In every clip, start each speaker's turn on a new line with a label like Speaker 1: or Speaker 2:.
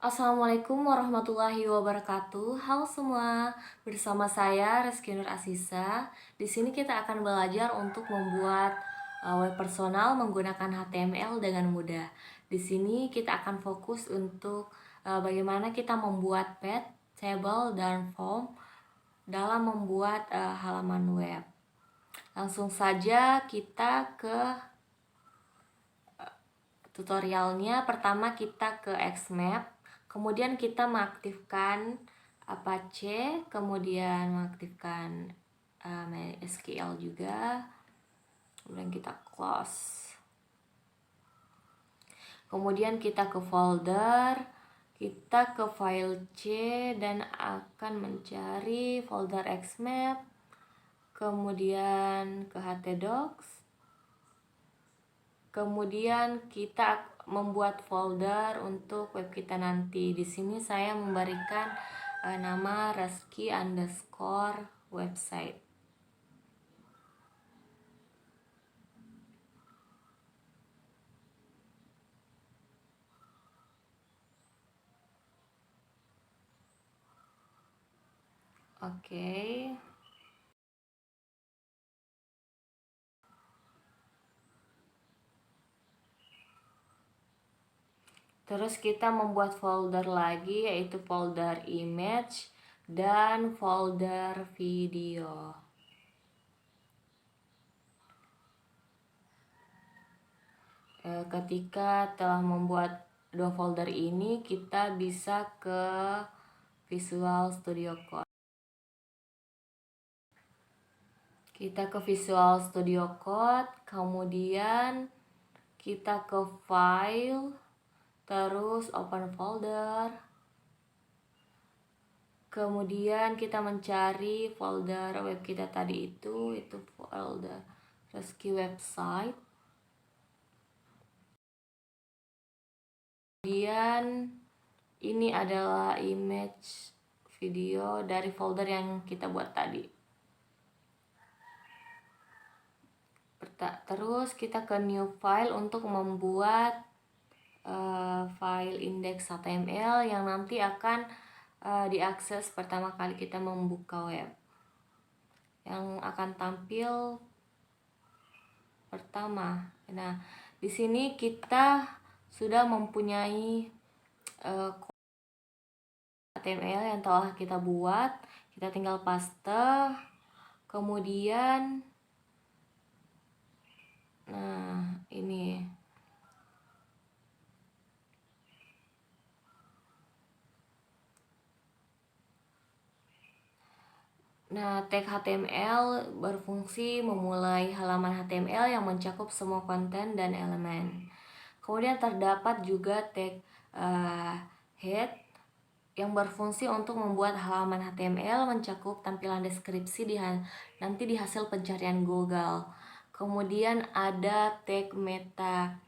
Speaker 1: Assalamualaikum warahmatullahi wabarakatuh. Halo semua, bersama saya Reski Nur Asisa. Di sini kita akan belajar untuk membuat web personal menggunakan HTML dengan mudah. Di sini kita akan fokus untuk bagaimana kita membuat page, table, dan form dalam membuat halaman web. Langsung saja kita ke tutorialnya. Pertama kita ke Xmap, kemudian kita mengaktifkan Apache, kemudian mengaktifkan MySQL juga, kemudian kita close. Kemudian kita ke folder, kita ke file C dan akan mencari folder Xmap, kemudian ke htdocs. Kemudian kita membuat folder untuk web kita nanti. Di sini saya memberikan nama reski_website. Oke. Terus kita membuat folder lagi, yaitu folder image dan folder video. Ketika telah membuat dua folder ini, kita bisa ke Visual Studio Code. Kita ke Visual Studio Code, kemudian kita ke file, terus open folder, kemudian kita mencari folder web kita tadi itu folder Reski website. Kemudian ini adalah image video dari folder yang kita buat tadi. Terus kita ke new file untuk membuat file index HTML yang nanti akan diakses pertama kali kita membuka web, yang akan tampil pertama. Nah, di sini kita sudah mempunyai HTML yang telah kita buat. Kita tinggal paste, kemudian ini. Nah, tag HTML berfungsi memulai halaman HTML yang mencakup semua konten dan elemen. Kemudian terdapat juga tag head yang berfungsi untuk membuat halaman HTML mencakup tampilan deskripsi nanti di hasil pencarian Google. Kemudian ada tag meta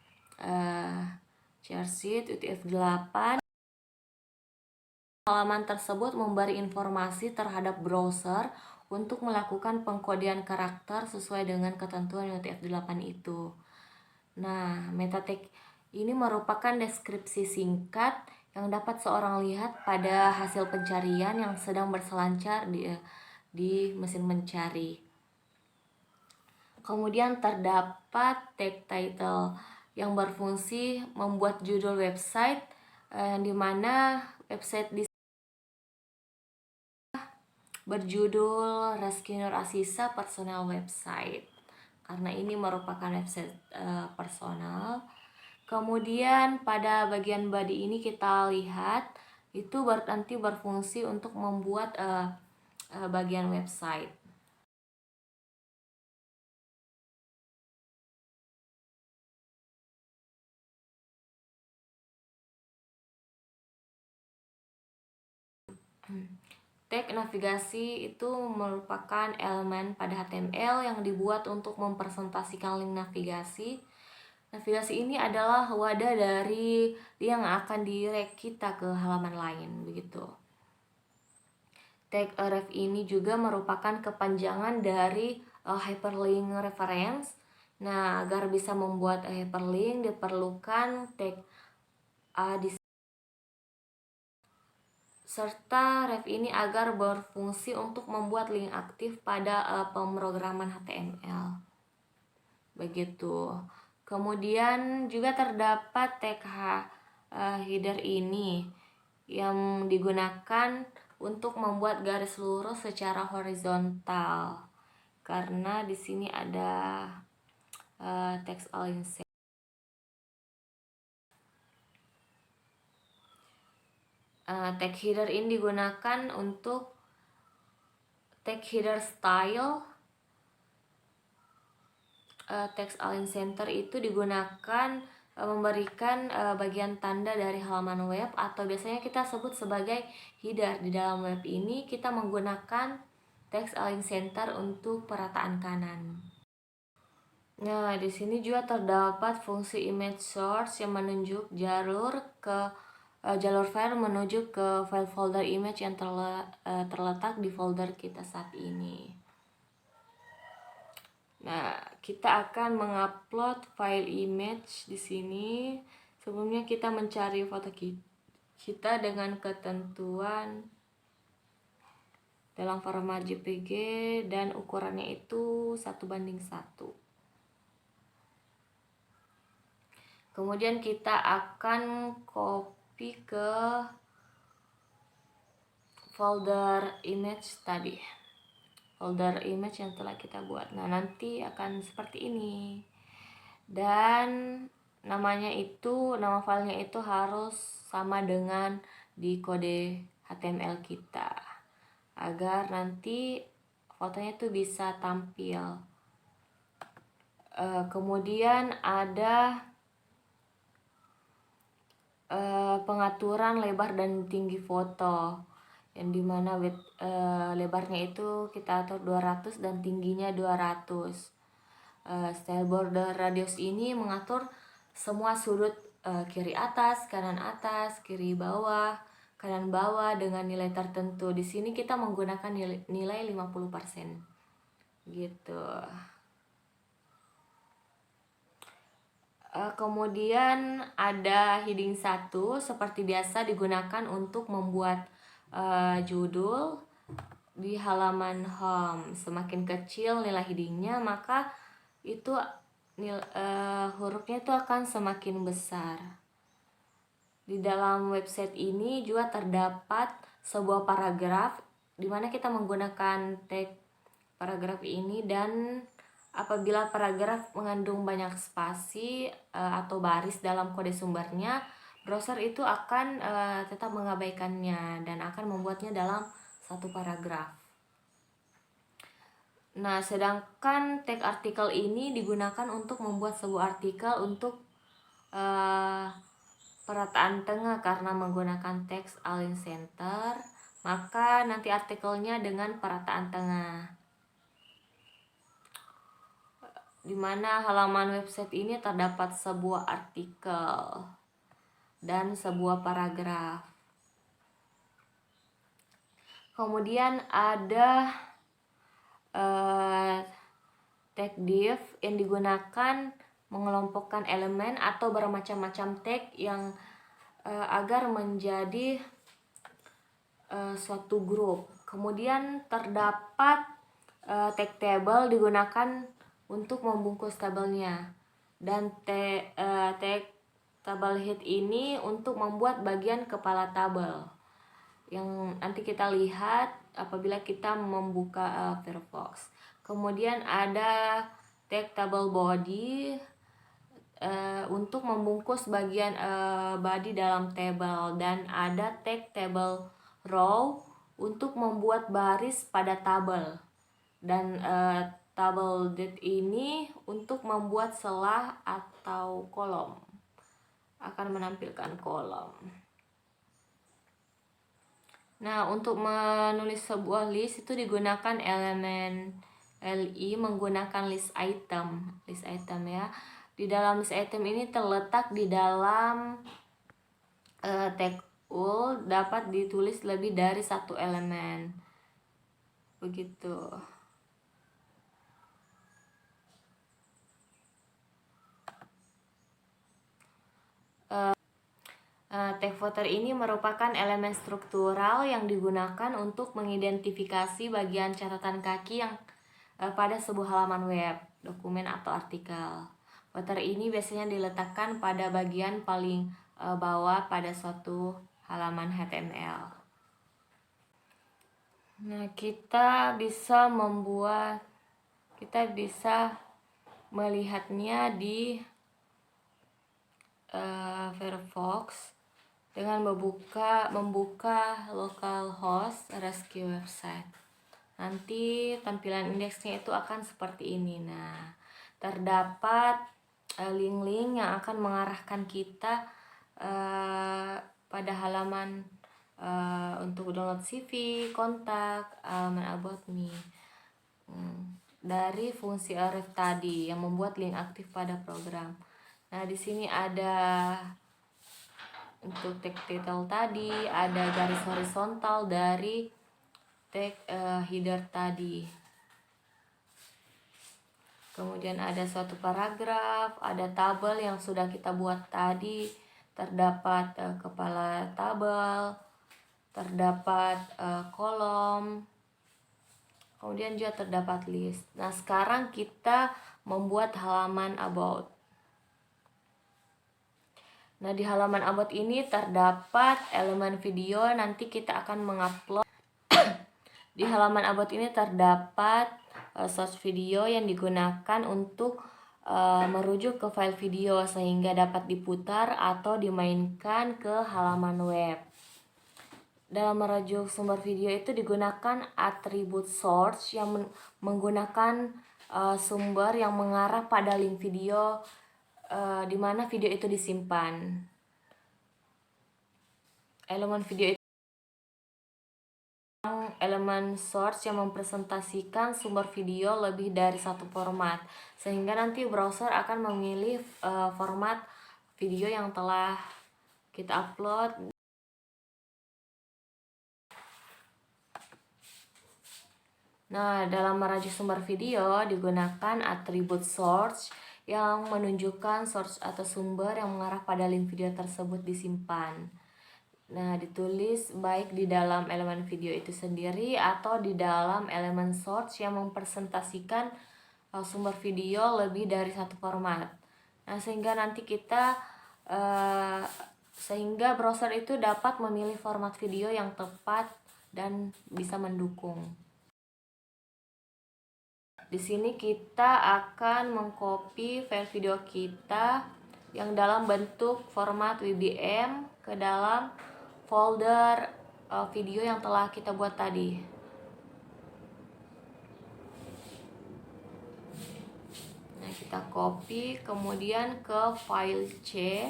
Speaker 1: charset UTF-8. Halaman tersebut memberi informasi terhadap browser untuk melakukan pengkodean karakter sesuai dengan ketentuan UTF-8 itu. Nah, meta tag ini merupakan deskripsi singkat yang dapat seorang lihat pada hasil pencarian yang sedang berselancar di mesin mencari. Kemudian terdapat tag title yang berfungsi membuat judul website, di mana website berjudul Reski Nur Asisa Personal Website, karena ini merupakan website personal. Kemudian pada bagian body ini kita lihat itu nanti berfungsi untuk membuat bagian website. Tag navigasi itu merupakan elemen pada HTML yang dibuat untuk mempresentasikan link navigasi. Navigasi ini adalah wadah dari yang akan direct kita ke halaman lain, begitu. Tag ref ini juga merupakan kepanjangan dari hyperlink reference. Nah, agar bisa membuat hyperlink diperlukan tag serta ref ini agar berfungsi untuk membuat link aktif pada pemrograman HTML. Begitu. Kemudian juga terdapat tag header ini yang digunakan untuk membuat garis lurus secara horizontal. Karena di sini ada text align center. Tag header ini digunakan untuk tag header style. Text align center itu digunakan memberikan bagian tanda dari halaman web, atau biasanya kita sebut sebagai header. Di dalam web ini kita menggunakan text align center untuk perataan kanan. Nah, di sini juga terdapat fungsi image source yang menunjuk jalur file menuju ke file folder image yang terletak di folder kita saat ini. Nah, kita akan mengupload file image di sini. Sebelumnya kita mencari foto kita dengan ketentuan dalam format JPG dan ukurannya itu 1:1. Kemudian kita akan copy ke folder image tadi, folder image yang telah kita buat. Nah, nanti akan seperti ini, dan nama filenya itu harus sama dengan di kode HTML kita, agar nanti fotonya itu bisa tampil. Kemudian ada pengaturan lebar dan tinggi foto, yang dimana lebarnya itu kita atur 200 dan tingginya 200. Style border radius ini mengatur semua sudut kiri atas, kiri bawah, kanan bawah dengan nilai tertentu. Di sini kita menggunakan nilai 50%. Gitu. Kemudian ada heading 1, seperti biasa digunakan untuk membuat judul di halaman home. Semakin kecil nilai headingnya, maka itu hurufnya itu akan semakin besar. Di dalam website ini juga terdapat sebuah paragraf di mana kita menggunakan tag paragraf ini, dan apabila paragraf mengandung banyak spasi atau baris dalam kode sumbernya, browser itu akan tetap mengabaikannya dan akan membuatnya dalam satu paragraf. Nah, sedangkan tag artikel ini digunakan untuk membuat sebuah artikel untuk perataan tengah. Karena menggunakan text align center, maka nanti artikelnya dengan perataan tengah, di mana halaman website ini terdapat sebuah artikel dan sebuah paragraf. Kemudian ada tag div yang digunakan mengelompokkan elemen atau bermacam-macam tag yang agar menjadi suatu grup. Kemudian terdapat tag table digunakan untuk membungkus tabelnya, dan tag tabel head ini untuk membuat bagian kepala tabel yang nanti kita lihat apabila kita membuka Firefox. Kemudian ada tag table body untuk membungkus bagian body dalam tabel, dan ada tag table row untuk membuat baris pada tabel, dan tabel date ini untuk membuat celah atau kolom, akan menampilkan kolom. Nah, untuk menulis sebuah list itu digunakan elemen li menggunakan list item ya. Di dalam list item ini terletak di dalam tag ul dapat ditulis lebih dari satu elemen. Begitu. tag footer ini merupakan elemen struktural yang digunakan untuk mengidentifikasi bagian catatan kaki yang pada sebuah halaman web, dokumen atau artikel. Footer ini biasanya diletakkan pada bagian paling bawah pada suatu halaman HTML. Nah, kita bisa melihatnya di Firefox dengan membuka localhost rescue website. Nanti tampilan indeksnya itu akan seperti ini. Nah, terdapat link-link yang akan mengarahkan kita pada halaman untuk download CV, kontak, about me. Dari fungsi arif tadi yang membuat link aktif pada program. Nah, di sini ada untuk tag title tadi, ada garis horizontal dari tag header tadi. Kemudian ada suatu paragraf, ada tabel yang sudah kita buat tadi, terdapat kepala tabel, terdapat kolom, kemudian juga terdapat list. Nah, sekarang kita membuat halaman about. Nah, di halaman about ini terdapat elemen video. Nanti kita akan mengupload. Di halaman about ini terdapat source video yang digunakan untuk merujuk ke file video sehingga dapat diputar atau dimainkan ke halaman web. Dalam merujuk sumber video itu digunakan atribut source yang menggunakan sumber yang mengarah pada link video di mana video itu disimpan. Elemen source yang mempresentasikan sumber video lebih dari satu format, sehingga nanti browser akan memilih format video yang telah kita upload. Nah, dalam merajuk sumber video digunakan atribut source yang menunjukkan source atau sumber yang mengarah pada link video tersebut disimpan. Nah, ditulis baik di dalam elemen video itu sendiri atau di dalam elemen source yang mempresentasikan sumber video lebih dari satu format. Nah, sehingga browser itu dapat memilih format video yang tepat dan bisa mendukung. Di sini kita akan mengcopy file video kita yang dalam bentuk format WBM ke dalam folder video yang telah kita buat tadi. Nah, kita copy kemudian ke file C,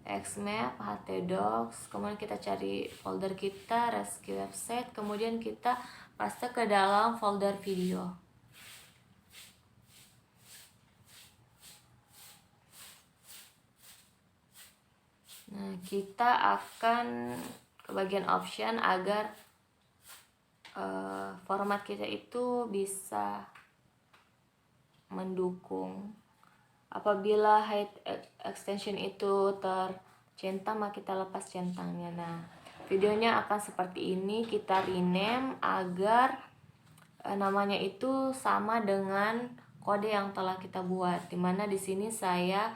Speaker 1: Xmap, htdocs, kemudian kita cari folder kita, rescue website, kemudian kita paste ke dalam folder video. Nah, kita akan ke bagian option agar format kita itu bisa mendukung. Apabila height extension itu tercentang, maka kita lepas centangnya. Nah, videonya akan seperti ini. Kita rename agar namanya itu sama dengan kode yang telah kita buat. Dimana di sini saya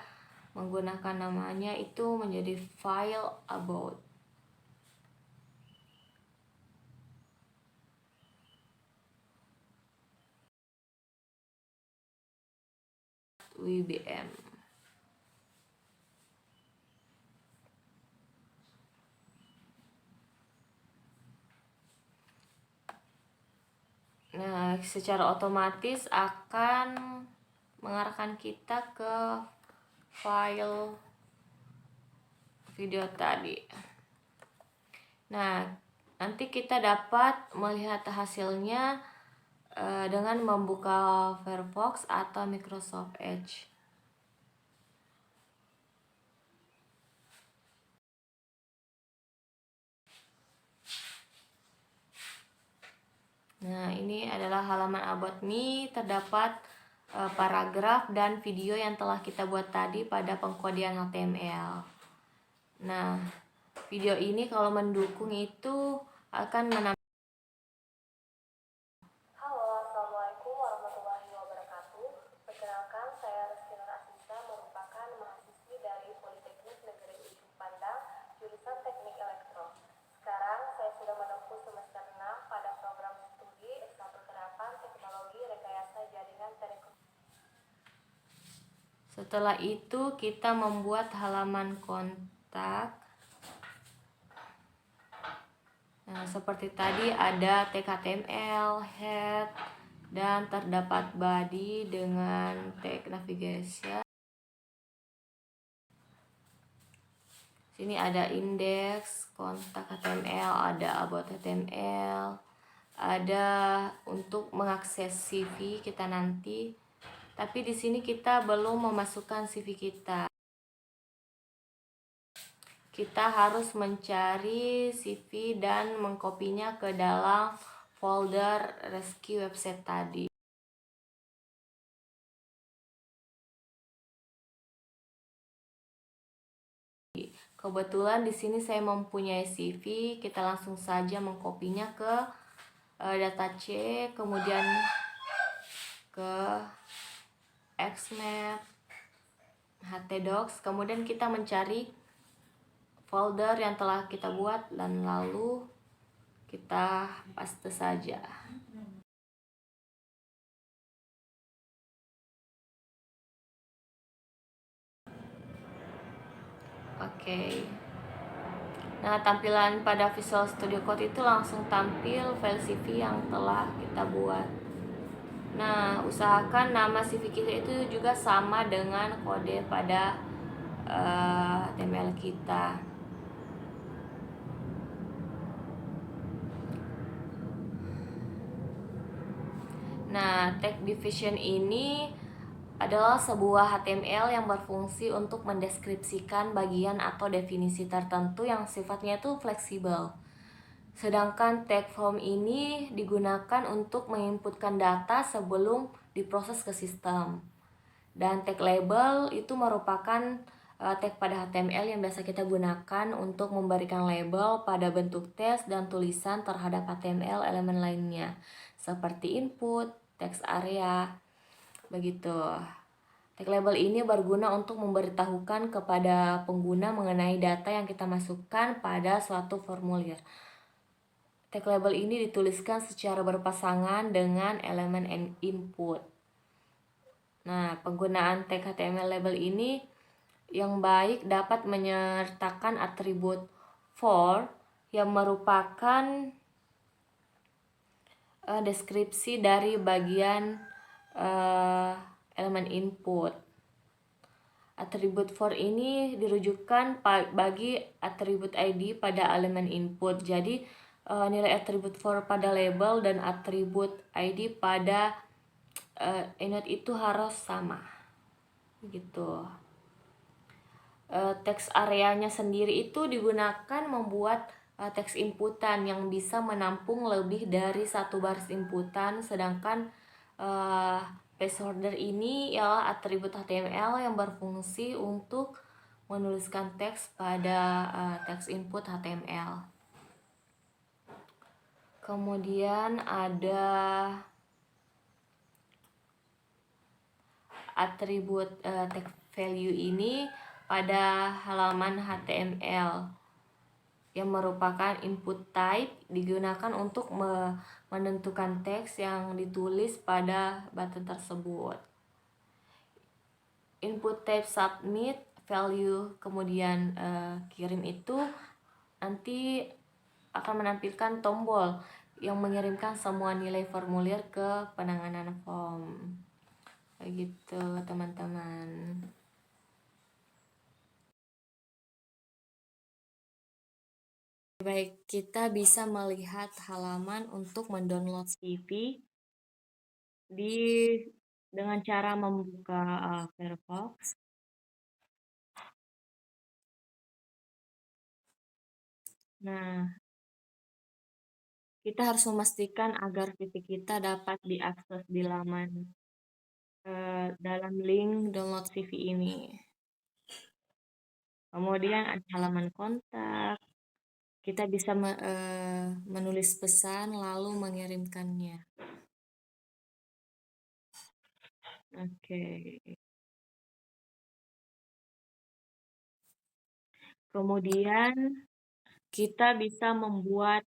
Speaker 1: menggunakan namanya itu menjadi file about. WBM. Nah, secara otomatis akan mengarahkan kita ke file video tadi. Nah, nanti kita dapat melihat hasilnya dengan membuka Firefox atau Microsoft Edge. Nah, ini adalah halaman about me, terdapat paragraf dan video yang telah kita buat tadi pada pengkodean HTML. Nah, video ini kalau mendukung itu akan menambah. Halo, Assalamualaikum warahmatullahi wabarakatuh. Perkenalkan, saya Rizky Nur Asisa, merupakan mahasiswi dari Politeknik Negeri Ujung Pandang, jurusan Teknik Elektro. Sekarang saya sudah menempuh semester 6 pada program studi S1 Penerapan Teknologi Rekayasa Jaringan Telekom. Setelah itu kita membuat halaman kontak. Nah, seperti tadi ada tag HTML, head, dan terdapat body dengan tag navigation. Sini ada index, kontak HTML, ada about HTML, ada untuk mengakses CV kita nanti. Tapi di sini kita belum memasukkan CV kita. Kita harus mencari CV dan mengkopinya ke dalam folder Rescue website tadi. Kebetulan di sini saya mempunyai CV, kita langsung saja mengkopinya ke data C, kemudian ke Xmap, htdocs, kemudian kita mencari folder yang telah kita buat dan lalu kita paste saja. Oke. Nah, tampilan pada Visual Studio Code itu langsung tampil file CV yang telah kita buat. Nah, usahakan nama CV kita itu juga sama dengan kode pada HTML kita. Nah, tag division ini adalah sebuah HTML yang berfungsi untuk mendeskripsikan bagian atau definisi tertentu yang sifatnya itu fleksibel. Sedangkan tag form ini digunakan untuk menginputkan data sebelum diproses ke sistem. Dan tag label itu merupakan tag pada HTML yang biasa kita gunakan untuk memberikan label pada bentuk teks dan tulisan terhadap HTML elemen lainnya, seperti input, text area, begitu. Tag label ini berguna untuk memberitahukan kepada pengguna mengenai data yang kita masukkan pada suatu formulir. Tag label ini dituliskan secara berpasangan dengan elemen input. Nah, penggunaan tag HTML label ini yang baik dapat menyertakan atribut for yang merupakan deskripsi dari bagian elemen input. Atribut for ini dirujukkan bagi atribut ID pada elemen input. Jadi nilai atribut for pada label dan atribut ID pada input itu harus sama. Gitu. Teks areanya sendiri itu digunakan membuat teks inputan yang bisa menampung lebih dari satu baris inputan, sedangkan placeholder ini ialah atribut HTML yang berfungsi untuk menuliskan teks pada teks input HTML. Kemudian ada atribut text value ini pada halaman HTML yang merupakan input type digunakan untuk menentukan teks yang ditulis pada button tersebut. Input type submit value kemudian kirim itu nanti akan menampilkan tombol yang mengirimkan semua nilai formulir ke penanganan form. Begitu teman-teman. Baik, kita bisa melihat halaman untuk mendownload CV dengan cara membuka Firefox. Nah, kita harus memastikan agar CV kita dapat diakses di laman dalam link download CV ini. Kemudian ada halaman kontak. Kita bisa menulis pesan lalu mengirimkannya. Oke. Kemudian kita bisa membuat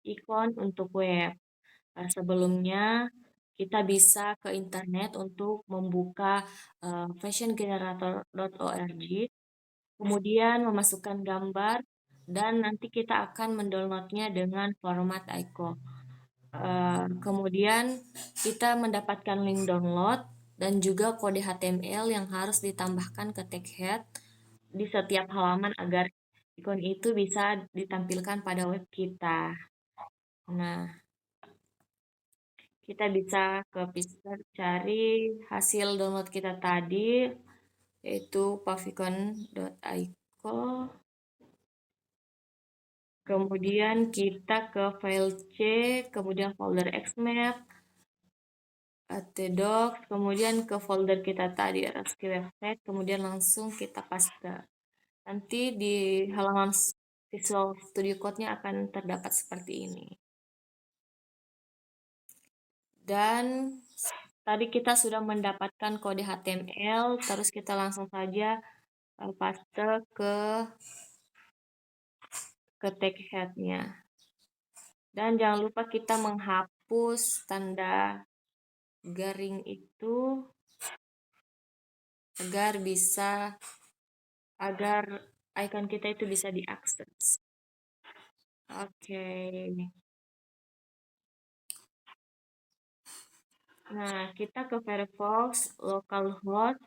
Speaker 1: ikon untuk web. Sebelumnya kita bisa ke internet untuk membuka fashiongenerator.org, kemudian memasukkan gambar, dan nanti kita akan mendownloadnya dengan format icon. Kemudian kita mendapatkan link download dan juga kode HTML yang harus ditambahkan ke tag head di setiap halaman agar ikon itu bisa ditampilkan pada web kita. Nah, kita bisa ke Pixar cari hasil download kita tadi, yaitu favicon.icon. Kemudian kita ke file C, kemudian folder xmap, htdocs, kemudian ke folder kita tadi, rescue website, kemudian langsung kita paste. Nanti di halaman Visual Studio Code-nya akan terdapat seperti ini. Dan tadi kita sudah mendapatkan kode HTML, terus kita langsung saja paste ke tag head-nya. Dan jangan lupa kita menghapus tanda garing itu agar icon kita itu bisa diakses. Oke. Nah, kita ke Firefox, localhost,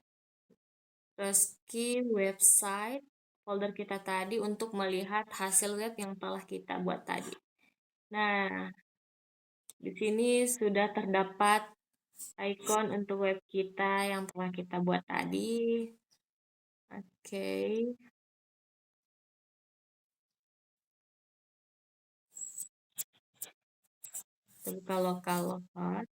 Speaker 1: rescue website, folder kita tadi untuk melihat hasil web yang telah kita buat tadi. Nah, di sini sudah terdapat icon untuk web kita yang telah kita buat tadi. Oke. Buka localhost.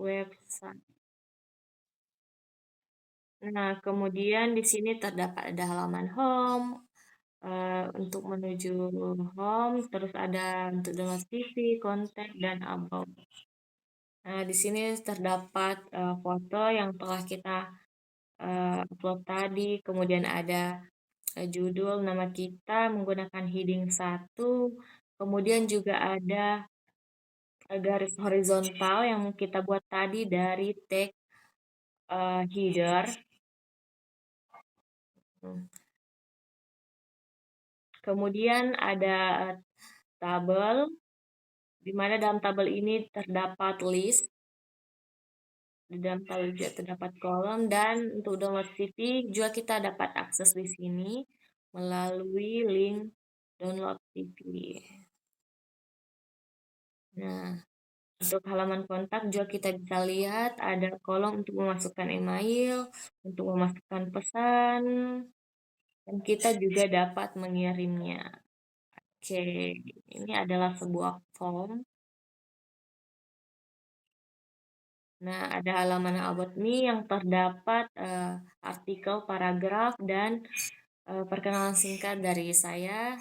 Speaker 1: Website. Nah, kemudian di sini terdapat ada halaman home, untuk menuju home, terus ada untuk download TV, kontak, dan about. Nah, di sini terdapat foto yang telah kita upload tadi, kemudian ada judul nama kita menggunakan heading 1, kemudian juga ada garis horizontal yang kita buat tadi dari tag header. Kemudian ada tabel, di mana dalam tabel ini terdapat list, di dalam tabel juga terdapat kolom, dan untuk download CV juga kita dapat akses di sini melalui link download CV. Nah, untuk halaman kontak juga kita bisa lihat ada kolom untuk memasukkan email, untuk memasukkan pesan, dan kita juga dapat mengirimnya. Oke, ini adalah sebuah form. Nah, ada halaman About Me yang terdapat artikel, paragraf, dan perkenalan singkat dari saya,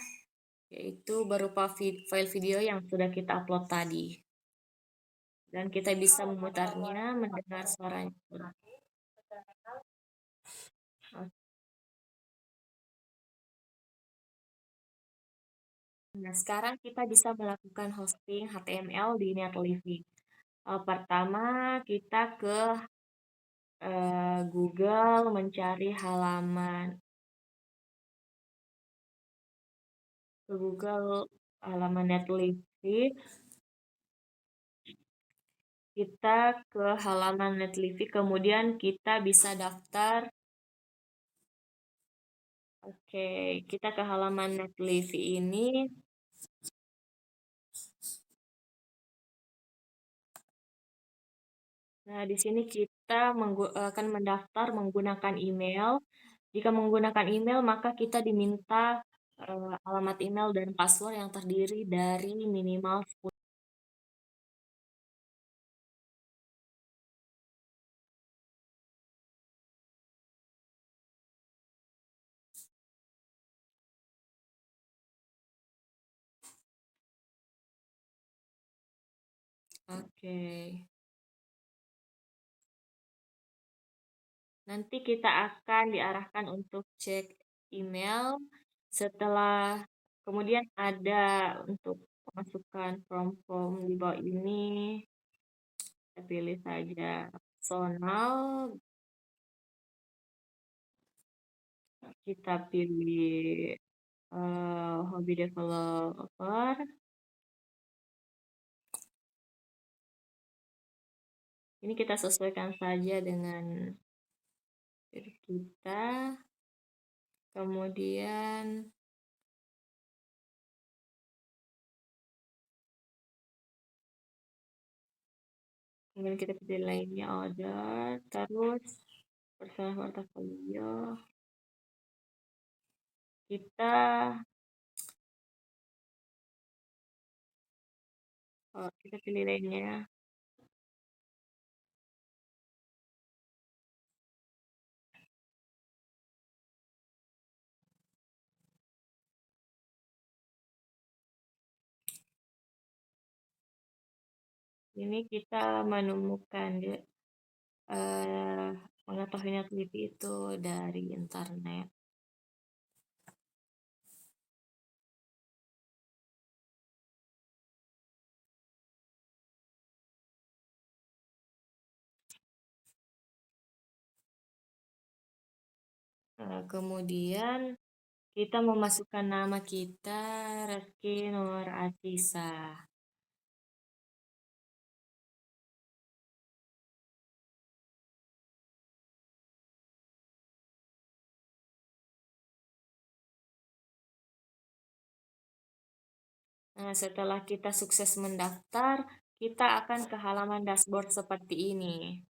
Speaker 1: yaitu berupa file video yang sudah kita upload tadi. Dan kita bisa memutarnya, mendengar suaranya. Nah, sekarang kita bisa melakukan hosting HTML di Netlify. Pertama, kita ke Google, mencari halaman Netlify. Kita ke halaman Netlify, kemudian kita bisa daftar. Oke, kita ke halaman Netlify ini. Nah, di sini kita akan mendaftar menggunakan email. Jika menggunakan email, maka kita diminta alamat email dan password yang terdiri dari minimal 10. Oke. Nanti kita akan diarahkan untuk cek email setelah kemudian ada untuk memasukkan form-form di bawah ini. Kita pilih saja personal, kita pilih hobi developer. Ini kita sesuaikan saja dengan diri kita. Kemudian kita pilih lainnya order, terus personal portfolio. Kita pilih lainnya. Ini kita menemukan mengetahui net itu dari internet. Kemudian kita memasukkan nama kita, Reski Nur Asisa. Nah, setelah kita sukses mendaftar, kita akan ke halaman dashboard seperti ini.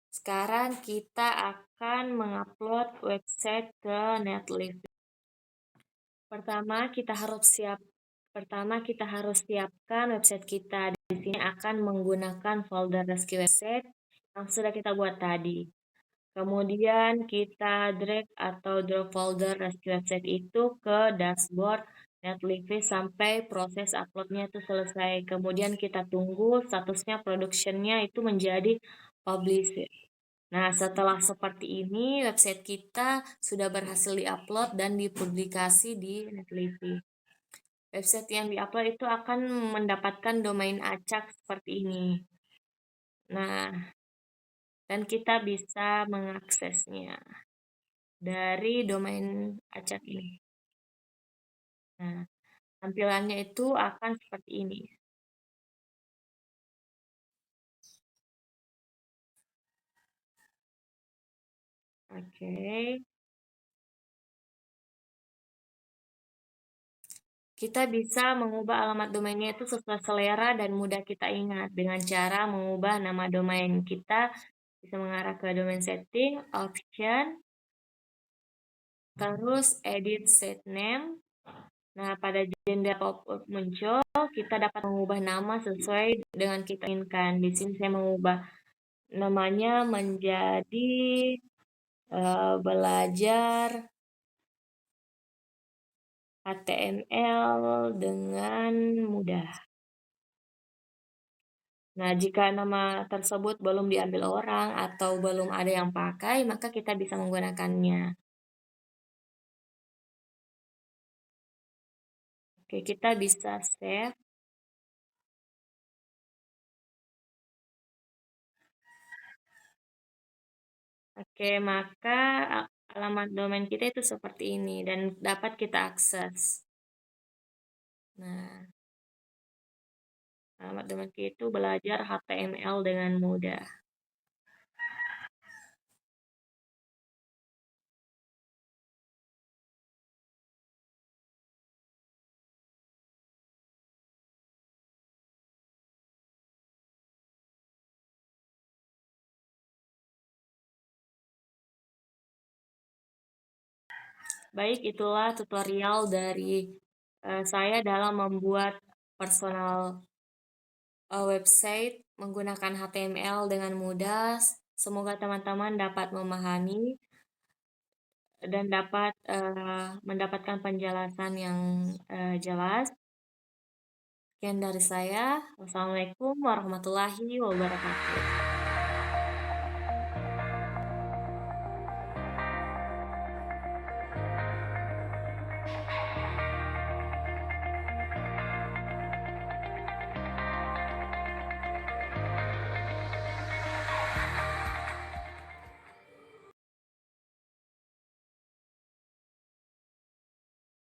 Speaker 1: Sekarang kita akan mengupload website ke Netlify. Pertama kita harus siapkan website kita. Di sini akan menggunakan folder Reski website yang sudah kita buat tadi. Kemudian kita drag atau drop folder Reski website itu ke dashboard Netlify sampai proses uploadnya itu selesai. Kemudian kita tunggu statusnya productionnya itu menjadi published. Nah, setelah seperti ini, website kita sudah berhasil diupload dan dipublikasi di Netlify. Website yang diupload itu akan mendapatkan domain acak seperti ini. Nah, dan kita bisa mengaksesnya dari domain acak ini. Nah, tampilannya itu akan seperti ini. Oke. Kita bisa mengubah alamat domainnya itu sesuai selera dan mudah kita ingat dengan cara mengubah nama domain kita. Bisa mengarah ke domain setting, option, terus edit set name. Nah, pada jendela pop-up muncul, kita dapat mengubah nama sesuai dengan kita inginkan. Di sini saya mengubah namanya menjadi belajar HTML dengan mudah. Nah, jika nama tersebut belum diambil orang atau belum ada yang pakai, maka kita bisa menggunakannya. Oke, kita bisa save. Oke, maka alamat domain kita itu seperti ini dan dapat kita akses. Nah, alamat domain kita itu belajar HTML dengan mudah. Baik, itulah tutorial dari saya dalam membuat personal website menggunakan HTML dengan mudah. Semoga teman-teman dapat memahami dan dapat mendapatkan penjelasan yang jelas. Sekian dari saya. Wassalamualaikum warahmatullahi wabarakatuh.